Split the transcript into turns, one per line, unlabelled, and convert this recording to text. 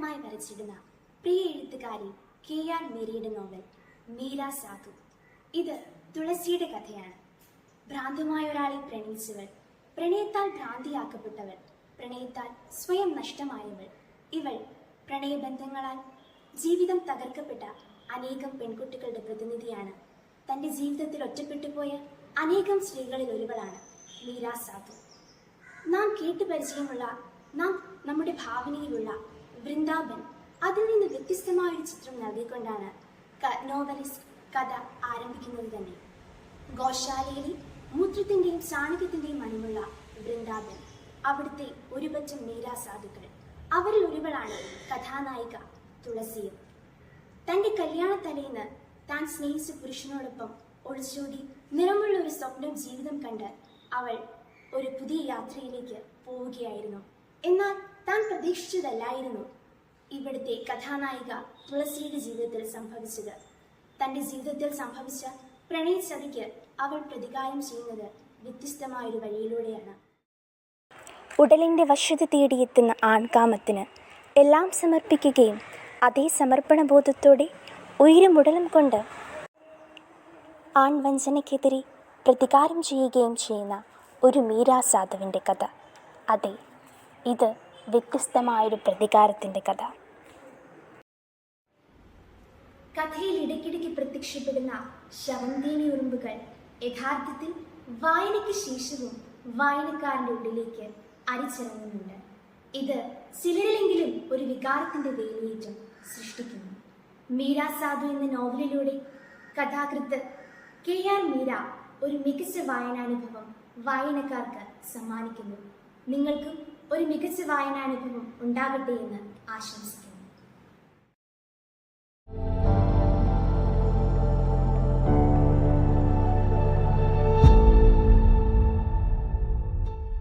മനോഹരമായി വരച്ചിടുന്ന പ്രിയ എഴുത്തുകാരി KR മീരയുടെ നോവൽ മീര സാധു. ഇത് തുളസിയുടെ കഥയാണ്. ഭ്രാന്തമായ ഒരാളെ പ്രണയിച്ചവൾ, പ്രണയത്താൽ ഭ്രാന്തിയാക്കപ്പെട്ടവൾ, പ്രണയത്താൽ സ്വയം നഷ്ടമായവൾ. ഇവൾ പ്രണയബന്ധങ്ങളാൽ ജീവിതം തകർക്കപ്പെട്ട അനേകം പെൺകുട്ടികളുടെ പ്രതിനിധിയാണ്. തൻ്റെ ജീവിതത്തിൽ ഒറ്റപ്പെട്ടുപോയ അനേകം സ്ത്രീകളിൽ ഒരുവളാണ് മീര സാധു. നാം കേട്ടുപരിചയമുള്ള, നമ്മുടെ ഭാവനയിലുള്ള വൃന്ദാവൻ, അതിൽ നിന്ന് വ്യത്യസ്തമായൊരു ചിത്രം നൽകിക്കൊണ്ടാണ് നോവലിസ്റ്റ് കഥ ആരംഭിക്കുന്നത് തന്നെ. ഗോശാലയിലെ മൂത്രത്തിൻ്റെയും ചാണകത്തിൻ്റെയും മണമുള്ള വൃന്ദാവൻ, അവിടുത്തെ ഒരുപറ്റം മീര സാധുക്കൾ, അവരിൽ ഒരുവളാണ് കഥാനായിക തുളസിയും. തൻ്റെ കല്യാണത്തലേന്ന് താൻ സ്നേഹിച്ച പുരുഷനോടൊപ്പം ഒളിച്ചോടി നിറമുള്ള ഒരു സ്വപ്നം ജീവിതം കണ്ട് അവൾ ഒരു പുതിയ യാത്രയിലേക്ക് പോവുകയായിരുന്നു. എന്നാൽ താൻ പ്രതീക്ഷിച്ചതല്ലായിരുന്നു ഇവിടുത്തെ കഥാനായിക തുളസിയുടെ ജീവിതത്തിൽ സംഭവിച്ചത്. തൻ്റെ ജീവിതത്തിൽ സംഭവിച്ച പ്രണയച്ചതിക്ക് അവൾ പ്രതികാരം ചെയ്യുന്നത് വ്യത്യസ്തമായൊരു വഴിയിലൂടെയാണ്.
ഉടലിൻ്റെ വശ്യത തേടിയെത്തുന്ന ആൺകാമത്തിന് എല്ലാം സമർപ്പിക്കുകയും അതേ സമർപ്പണബോധത്തോടെ ഉയരും ഉടലും കൊണ്ട് ആൺവഞ്ചനയ്ക്കെതിരെ പ്രതികാരം ചെയ്യുകയും ചെയ്യുന്ന ഒരു മീര സാധുവിൻ്റെ കഥ. അതെ, ഇത് വ്യത്യസ്തമായൊരു പ്രതികാരത്തിൻ്റെ കഥ.
കഥയിൽ ഇടയ്ക്കിടയ്ക്ക് പ്രത്യക്ഷപ്പെടുന്ന ശവന്തേനി ഉറുമ്പുകൾ യഥാർത്ഥത്തിൽ വായനയ്ക്ക് ശേഷവും വായനക്കാരൻ്റെ ഉള്ളിലേക്ക് അരിച്ചിറങ്ങുന്നുണ്ട്. ഇത് ചിലരിലെങ്കിലും ഒരു വികാരത്തിൻ്റെ വേലിയേറ്റം സൃഷ്ടിക്കുന്നു. മീര സാധു എന്ന നോവലിലൂടെ കഥാകൃത്ത് KR മീര ഒരു മികച്ച വായനാനുഭവം വായനക്കാർക്ക് സമ്മാനിക്കുന്നു. നിങ്ങൾക്കും ഒരു മികച്ച വായനാനുഭവം ഉണ്ടാകട്ടെ എന്ന് ആശംസിക്കുന്നു.